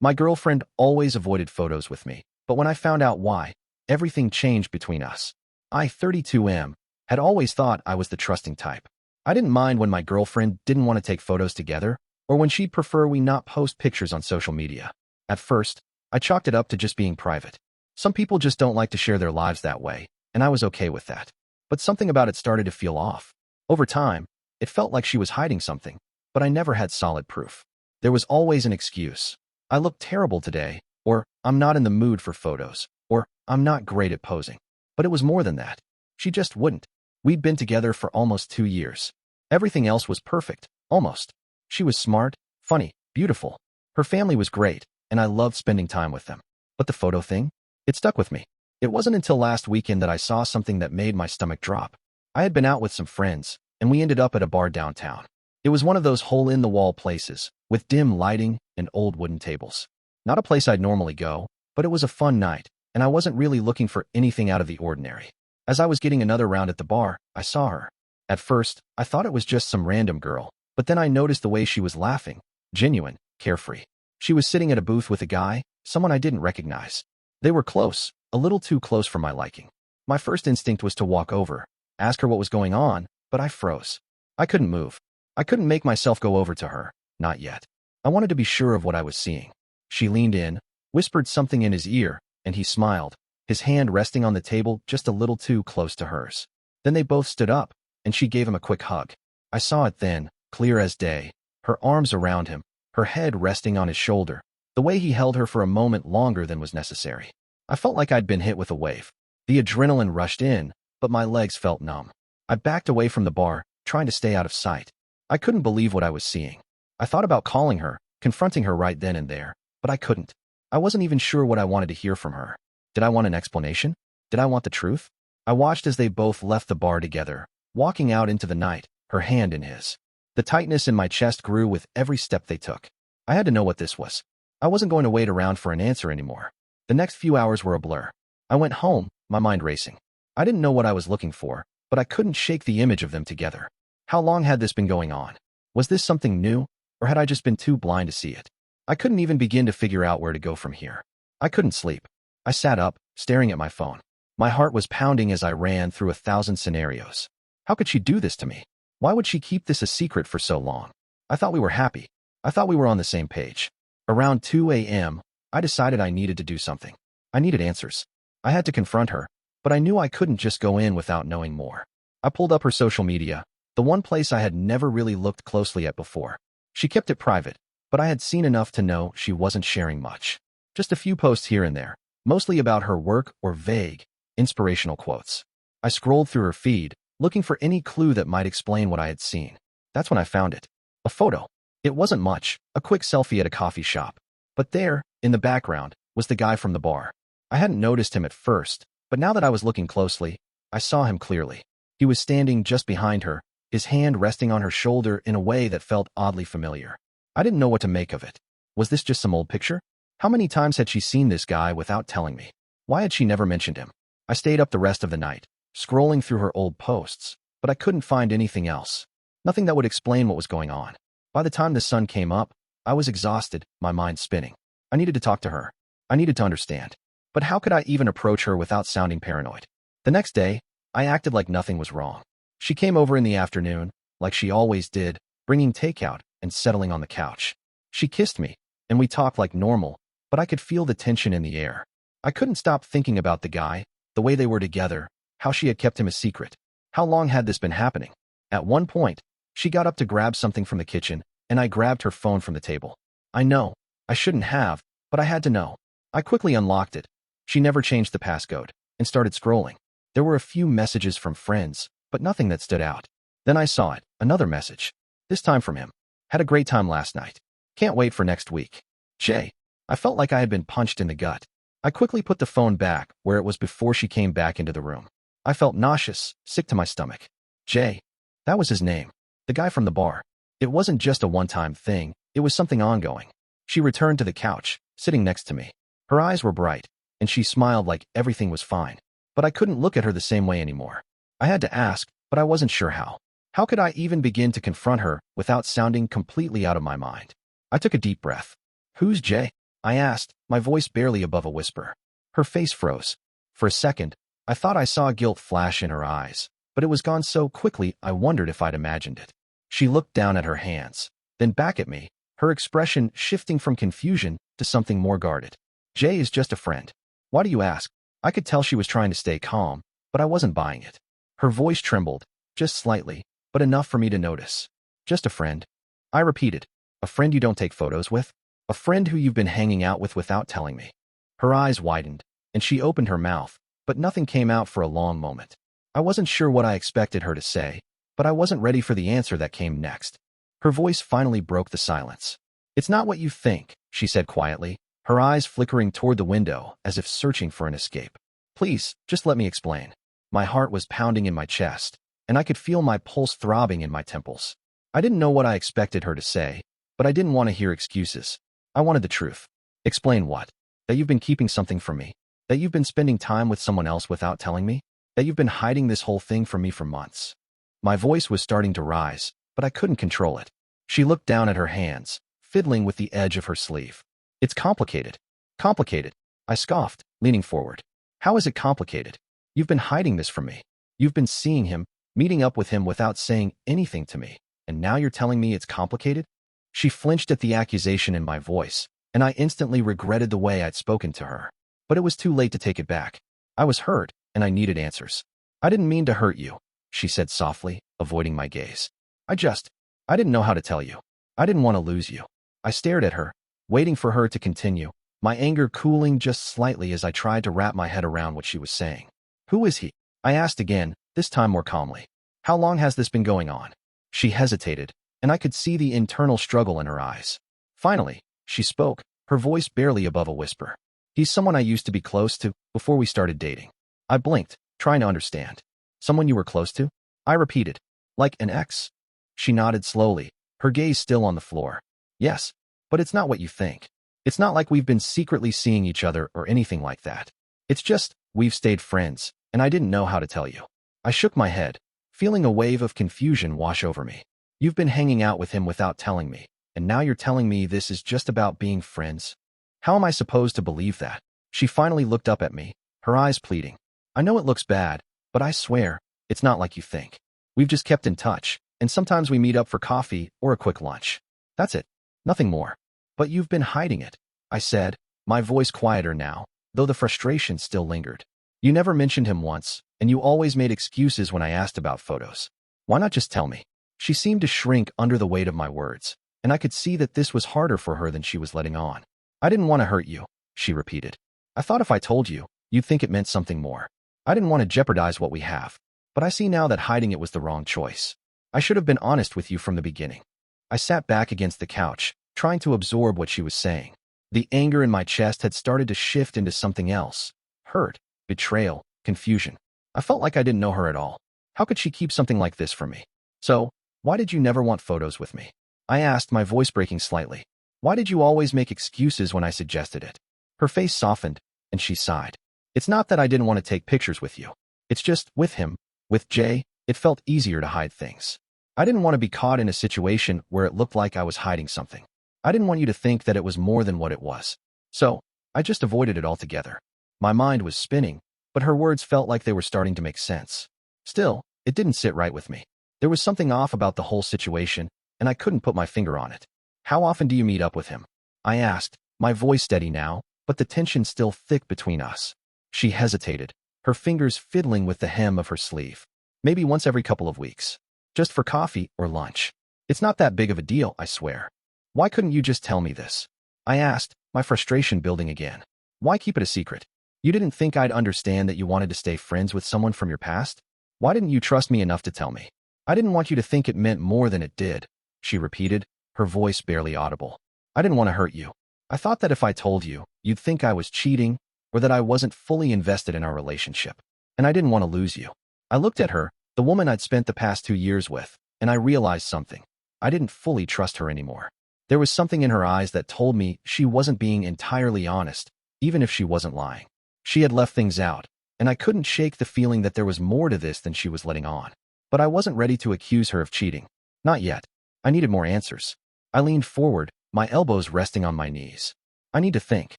My girlfriend always avoided photos with me, but when I found out why, everything changed between us. I, 32M, had always thought I was the trusting type. I didn't mind when my girlfriend didn't want to take photos together, or when she'd prefer we not post pictures on social media. At first, I chalked it up to just being private. Some people just don't like to share their lives that way, and I was okay with that. But something about it started to feel off. Over time, it felt like she was hiding something, but I never had solid proof. There was always an excuse. I look terrible today, or I'm not in the mood for photos, or I'm not great at posing. But it was more than that. She just wouldn't. We'd been together for almost 2 years. Everything else was perfect, almost. She was smart, funny, beautiful. Her family was great, and I loved spending time with them. But the photo thing? It stuck with me. It wasn't until last weekend that I saw something that made my stomach drop. I had been out with some friends, and we ended up at a bar downtown. It was one of those hole-in-the-wall places, with dim lighting and old wooden tables. Not a place I'd normally go, but it was a fun night, and I wasn't really looking for anything out of the ordinary. As I was getting another round at the bar, I saw her. At first, I thought it was just some random girl, but then I noticed the way she was laughing. Genuine, carefree. She was sitting at a booth with a guy, someone I didn't recognize. They were close, a little too close for my liking. My first instinct was to walk over, ask her what was going on, but I froze. I couldn't move. I couldn't make myself go over to her, not yet. I wanted to be sure of what I was seeing. She leaned in, whispered something in his ear, and he smiled, his hand resting on the table just a little too close to hers. Then they both stood up, and she gave him a quick hug. I saw it then, clear as day, her arms around him, her head resting on his shoulder, the way he held her for a moment longer than was necessary. I felt like I'd been hit with a wave. The adrenaline rushed in, but my legs felt numb. I backed away from the bar, trying to stay out of sight. I couldn't believe what I was seeing. I thought about calling her, confronting her right then and there, but I couldn't. I wasn't even sure what I wanted to hear from her. Did I want an explanation? Did I want the truth? I watched as they both left the bar together, walking out into the night, her hand in his. The tightness in my chest grew with every step they took. I had to know what this was. I wasn't going to wait around for an answer anymore. The next few hours were a blur. I went home, my mind racing. I didn't know what I was looking for, but I couldn't shake the image of them together. How long had this been going on? Was this something new, or had I just been too blind to see it? I couldn't even begin to figure out where to go from here. I couldn't sleep. I sat up, staring at my phone. My heart was pounding as I ran through 1,000 scenarios. How could she do this to me? Why would she keep this a secret for so long? I thought we were happy. I thought we were on the same page. Around 2 a.m., I decided I needed to do something. I needed answers. I had to confront her, but I knew I couldn't just go in without knowing more. I pulled up her social media, the one place I had never really looked closely at before. She kept it private, but I had seen enough to know she wasn't sharing much. Just a few posts here and there, mostly about her work or vague, inspirational quotes. I scrolled through her feed, looking for any clue that might explain what I had seen. That's when I found it. A photo. It wasn't much, a quick selfie at a coffee shop. But there, in the background, was the guy from the bar. I hadn't noticed him at first, but now that I was looking closely, I saw him clearly. He was standing just behind her, his hand resting on her shoulder in a way that felt oddly familiar. I didn't know what to make of it. Was this just some old picture? How many times had she seen this guy without telling me? Why had she never mentioned him? I stayed up the rest of the night, scrolling through her old posts, but I couldn't find anything else. Nothing that would explain what was going on. By the time the sun came up, I was exhausted, my mind spinning. I needed to talk to her. I needed to understand. But how could I even approach her without sounding paranoid? The next day, I acted like nothing was wrong. She came over in the afternoon, like she always did, bringing takeout and settling on the couch. She kissed me, and we talked like normal, but I could feel the tension in the air. I couldn't stop thinking about the guy, the way they were together, how she had kept him a secret. How long had this been happening? At one point, she got up to grab something from the kitchen, and I grabbed her phone from the table. I know, I shouldn't have, but I had to know. I quickly unlocked it. She never changed the passcode, and started scrolling. There were a few messages from friends, but nothing that stood out. Then I saw it, another message. This time from him. Had a great time last night. Can't wait for next week. Jay. I felt like I had been punched in the gut. I quickly put the phone back where it was before she came back into the room. I felt nauseous, sick to my stomach. Jay. That was his name. The guy from the bar. It wasn't just a one-time thing, it was something ongoing. She returned to the couch, sitting next to me. Her eyes were bright, and she smiled like everything was fine. But I couldn't look at her the same way anymore. I had to ask, but I wasn't sure how. How could I even begin to confront her without sounding completely out of my mind? I took a deep breath. Who's Jay? I asked, my voice barely above a whisper. Her face froze. For a second, I thought I saw guilt flash in her eyes, but it was gone so quickly I wondered if I'd imagined it. She looked down at her hands, then back at me, her expression shifting from confusion to something more guarded. Jay is just a friend. Why do you ask? I could tell she was trying to stay calm, but I wasn't buying it. Her voice trembled, just slightly, but enough for me to notice. Just a friend. I repeated. A friend you don't take photos with? A friend who you've been hanging out with without telling me. Her eyes widened, and she opened her mouth, but nothing came out for a long moment. I wasn't sure what I expected her to say, but I wasn't ready for the answer that came next. Her voice finally broke the silence. It's not what you think, she said quietly, her eyes flickering toward the window as if searching for an escape. Please, just let me explain. My heart was pounding in my chest, and I could feel my pulse throbbing in my temples. I didn't know what I expected her to say, but I didn't want to hear excuses. I wanted the truth. Explain what? That you've been keeping something from me? That you've been spending time with someone else without telling me? That you've been hiding this whole thing from me for months? My voice was starting to rise, but I couldn't control it. She looked down at her hands, fiddling with the edge of her sleeve. It's complicated. Complicated, I scoffed, leaning forward. How is it complicated? You've been hiding this from me. You've been seeing him, meeting up with him without saying anything to me, and now you're telling me it's complicated? She flinched at the accusation in my voice, and I instantly regretted the way I'd spoken to her. But it was too late to take it back. I was hurt, and I needed answers. I didn't mean to hurt you, she said softly, avoiding my gaze. I didn't know how to tell you. I didn't want to lose you. I stared at her, waiting for her to continue, my anger cooling just slightly as I tried to wrap my head around what she was saying. Who is he? I asked again, this time more calmly. How long has this been going on? She hesitated, and I could see the internal struggle in her eyes. Finally, she spoke, her voice barely above a whisper. He's someone I used to be close to before we started dating. I blinked, trying to understand. Someone you were close to? I repeated. Like an ex? She nodded slowly, her gaze still on the floor. Yes, but it's not what you think. It's not like we've been secretly seeing each other or anything like that. It's just, we've stayed friends, and I didn't know how to tell you. I shook my head, feeling a wave of confusion wash over me. You've been hanging out with him without telling me, and now you're telling me this is just about being friends? How am I supposed to believe that? She finally looked up at me, her eyes pleading. I know it looks bad, but I swear, it's not like you think. We've just kept in touch, and sometimes we meet up for coffee or a quick lunch. That's it. Nothing more. But you've been hiding it, I said, my voice quieter now, though the frustration still lingered. You never mentioned him once, and you always made excuses when I asked about photos. Why not just tell me? She seemed to shrink under the weight of my words, and I could see that this was harder for her than she was letting on. I didn't want to hurt you, she repeated. I thought if I told you, you'd think it meant something more. I didn't want to jeopardize what we have, but I see now that hiding it was the wrong choice. I should have been honest with you from the beginning. I sat back against the couch, trying to absorb what she was saying. The anger in my chest had started to shift into something else. Hurt, betrayal, confusion. I felt like I didn't know her at all. How could she keep something like this from me? So, why did you never want photos with me? I asked, my voice breaking slightly. Why did you always make excuses when I suggested it? Her face softened, and she sighed. It's not that I didn't want to take pictures with you. It's just, with him, with Jay, it felt easier to hide things. I didn't want to be caught in a situation where it looked like I was hiding something. I didn't want you to think that it was more than what it was. So, I just avoided it altogether. My mind was spinning, but her words felt like they were starting to make sense. Still, it didn't sit right with me. There was something off about the whole situation, and I couldn't put my finger on it. How often do you meet up with him? I asked, my voice steady now, but the tension still thick between us. She hesitated, her fingers fiddling with the hem of her sleeve. Maybe once every couple of weeks. Just for coffee or lunch. It's not that big of a deal, I swear. Why couldn't you just tell me this? I asked, my frustration building again. Why keep it a secret? You didn't think I'd understand that you wanted to stay friends with someone from your past? Why didn't you trust me enough to tell me? I didn't want you to think it meant more than it did, she repeated, her voice barely audible. I didn't want to hurt you. I thought that if I told you, you'd think I was cheating, or that I wasn't fully invested in our relationship. And I didn't want to lose you. I looked at her, the woman I'd spent the past 2 years with, and I realized something. I didn't fully trust her anymore. There was something in her eyes that told me she wasn't being entirely honest, even if she wasn't lying. She had left things out, and I couldn't shake the feeling that there was more to this than she was letting on. But I wasn't ready to accuse her of cheating. Not yet. I needed more answers. I leaned forward, my elbows resting on my knees. I need to think.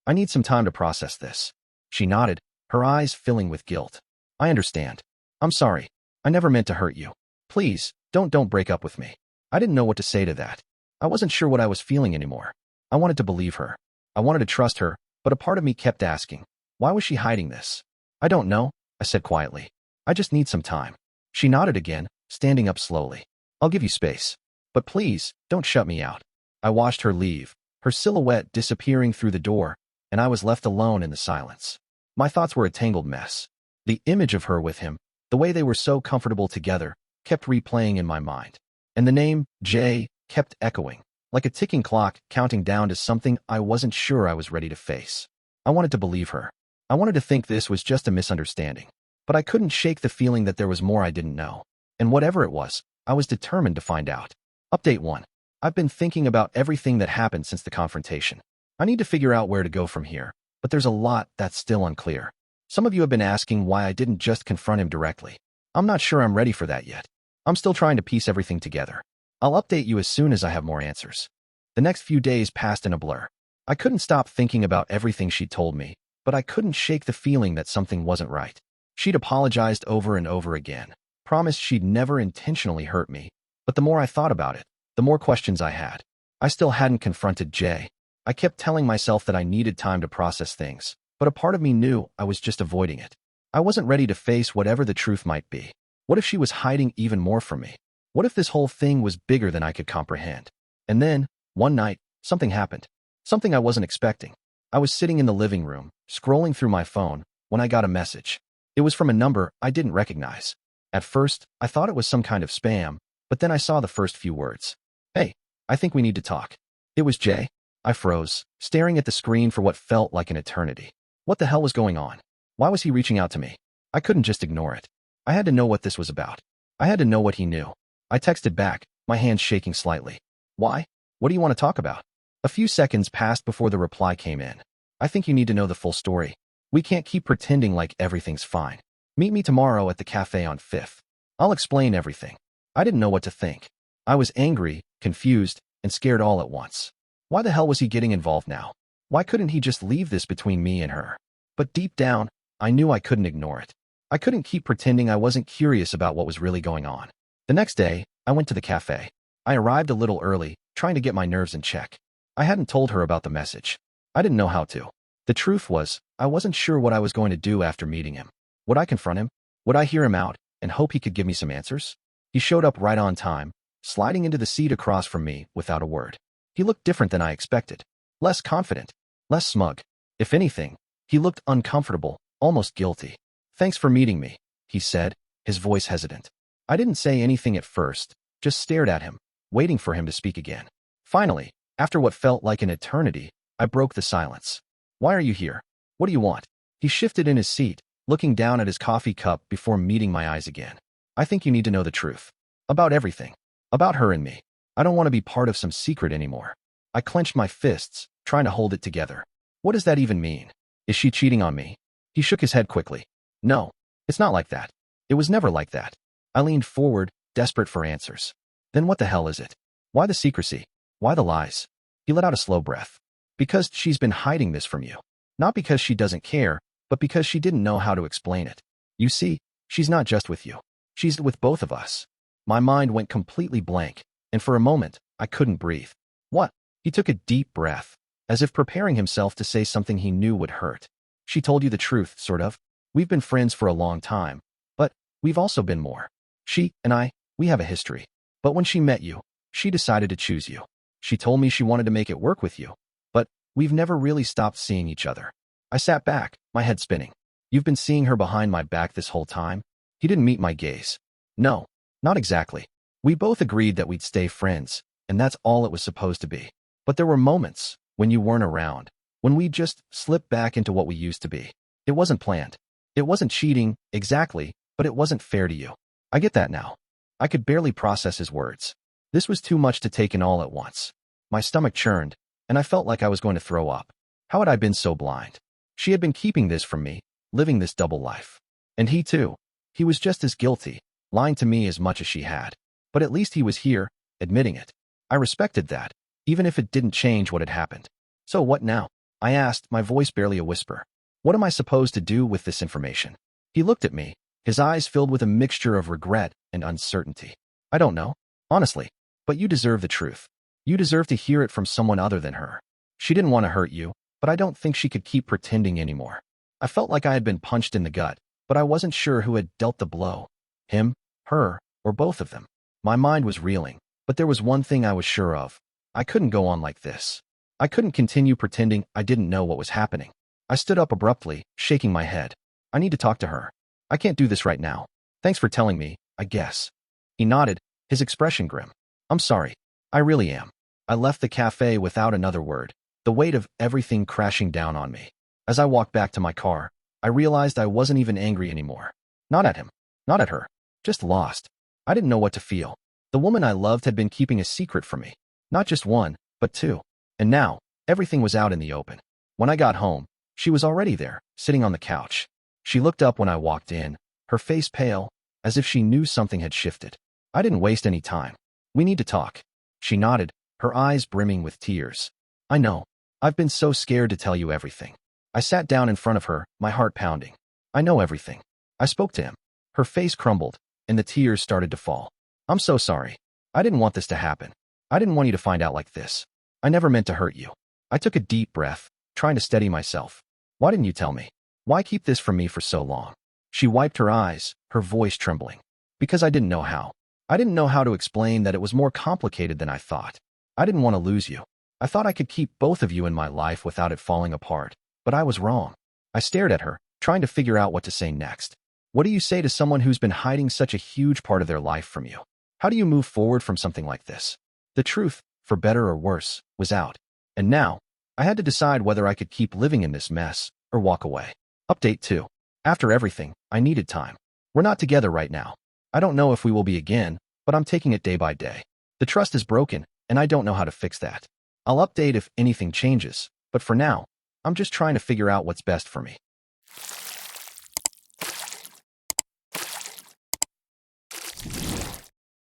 I need some time to process this. She nodded, her eyes filling with guilt. I understand. I'm sorry. I never meant to hurt you. Please, don't break up with me. I didn't know what to say to that. I wasn't sure what I was feeling anymore. I wanted to believe her. I wanted to trust her, but a part of me kept asking, why was she hiding this? I don't know, I said quietly. I just need some time. She nodded again, standing up slowly. I'll give you space. But please, don't shut me out. I watched her leave, her silhouette disappearing through the door, and I was left alone in the silence. My thoughts were a tangled mess. The image of her with him, the way they were so comfortable together, kept replaying in my mind. And the name, Jay, kept echoing, like a ticking clock counting down to something I wasn't sure I was ready to face. I wanted to believe her. I wanted to think this was just a misunderstanding. But I couldn't shake the feeling that there was more I didn't know. And whatever it was, I was determined to find out. Update 1. I've been thinking about everything that happened since the confrontation. I need to figure out where to go from here, but there's a lot that's still unclear. Some of you have been asking why I didn't just confront him directly. I'm not sure I'm ready for that yet. I'm still trying to piece everything together. I'll update you as soon as I have more answers. The next few days passed in a blur. I couldn't stop thinking about everything she'd told me, but I couldn't shake the feeling that something wasn't right. She'd apologized over and over again, promised she'd never intentionally hurt me, but the more I thought about it, the more questions I had. I still hadn't confronted Jay. I kept telling myself that I needed time to process things, but a part of me knew I was just avoiding it. I wasn't ready to face whatever the truth might be. What if she was hiding even more from me? What if this whole thing was bigger than I could comprehend? And then, one night, something happened. Something I wasn't expecting. I was sitting in the living room, scrolling through my phone, when I got a message. It was from a number I didn't recognize. At first, I thought it was some kind of spam, but then I saw the first few words. Hey, I think we need to talk. It was Jay. I froze, staring at the screen for what felt like an eternity. What the hell was going on? Why was he reaching out to me? I couldn't just ignore it. I had to know what this was about. I had to know what he knew. I texted back, my hands shaking slightly. Why? What do you want to talk about? A few seconds passed before the reply came in. I think you need to know the full story. We can't keep pretending like everything's fine. Meet me tomorrow at the cafe on 5th. I'll explain everything. I didn't know what to think. I was angry, confused, and scared all at once. Why the hell was he getting involved now? Why couldn't he just leave this between me and her? But deep down, I knew I couldn't ignore it. I couldn't keep pretending I wasn't curious about what was really going on. The next day, I went to the cafe. I arrived a little early, trying to get my nerves in check. I hadn't told her about the message. I didn't know how to. The truth was, I wasn't sure what I was going to do after meeting him. Would I confront him? Would I hear him out and hope he could give me some answers? He showed up right on time, sliding into the seat across from me without a word. He looked different than I expected. Less confident, less smug. If anything, he looked uncomfortable, almost guilty. Thanks for meeting me, he said, his voice hesitant. I didn't say anything at first, just stared at him, waiting for him to speak again. Finally, after what felt like an eternity, I broke the silence. Why are you here? What do you want? He shifted in his seat, looking down at his coffee cup before meeting my eyes again. I think you need to know the truth. About everything. About her and me. I don't want to be part of some secret anymore. I clenched my fists, trying to hold it together. What does that even mean? Is she cheating on me? He shook his head quickly. No, it's not like that. It was never like that. I leaned forward, desperate for answers. Then what the hell is it? Why the secrecy? Why the lies? He let out a slow breath. Because she's been hiding this from you. Not because she doesn't care, but because she didn't know how to explain it. You see, she's not just with you. She's with both of us. My mind went completely blank, and for a moment, I couldn't breathe. What? He took a deep breath, as if preparing himself to say something he knew would hurt. She told you the truth, sort of. We've been friends for a long time, but we've also been more. She and I, we have a history. But when she met you, she decided to choose you. She told me she wanted to make it work with you, but we've never really stopped seeing each other. I sat back, my head spinning. You've been seeing her behind my back this whole time? He didn't meet my gaze. No, not exactly. We both agreed that we'd stay friends, and that's all it was supposed to be. But there were moments, when you weren't around, when we just slipped back into what we used to be. It wasn't planned. It wasn't cheating, exactly, but it wasn't fair to you. I get that now. I could barely process his words. This was too much to take in all at once. My stomach churned, and I felt like I was going to throw up. How had I been so blind? She had been keeping this from me, living this double life. And he too. He was just as guilty, lying to me as much as she had. But at least he was here, admitting it. I respected that, even if it didn't change what had happened. So what now? I asked, my voice barely a whisper. What am I supposed to do with this information? He looked at me, his eyes filled with a mixture of regret and uncertainty. I don't know, honestly, but you deserve the truth. You deserve to hear it from someone other than her. She didn't want to hurt you, but I don't think she could keep pretending anymore. I felt like I had been punched in the gut, but I wasn't sure who had dealt the blow. Him, her, or both of them. My mind was reeling, but there was one thing I was sure of. I couldn't go on like this. I couldn't continue pretending I didn't know what was happening. I stood up abruptly, shaking my head. I need to talk to her. I can't do this right now. Thanks for telling me, I guess. He nodded, his expression grim. I'm sorry. I really am. I left the cafe without another word, the weight of everything crashing down on me. As I walked back to my car, I realized I wasn't even angry anymore. Not at him. Not at her. Just lost. I didn't know what to feel. The woman I loved had been keeping a secret from me. Not just one, but two. And now, everything was out in the open. When I got home, she was already there, sitting on the couch. She looked up when I walked in, her face pale, as if she knew something had shifted. I didn't waste any time. We need to talk. She nodded, her eyes brimming with tears. I know. I've been so scared to tell you everything. I sat down in front of her, my heart pounding. I know everything. I spoke to him. Her face crumbled, and the tears started to fall. I'm so sorry. I didn't want this to happen. I didn't want you to find out like this. I never meant to hurt you. I took a deep breath, trying to steady myself. Why didn't you tell me? Why keep this from me for so long? She wiped her eyes, her voice trembling. Because I didn't know how. I didn't know how to explain that it was more complicated than I thought. I didn't want to lose you. I thought I could keep both of you in my life without it falling apart. But I was wrong. I stared at her, trying to figure out what to say next. What do you say to someone who's been hiding such a huge part of their life from you? How do you move forward from something like this? The truth, for better or worse, was out. And now, I had to decide whether I could keep living in this mess or walk away. Update 2. After everything, I needed time. We're not together right now. I don't know if we will be again, but I'm taking it day by day. The trust is broken, and I don't know how to fix that. I'll update if anything changes, but for now, I'm just trying to figure out what's best for me.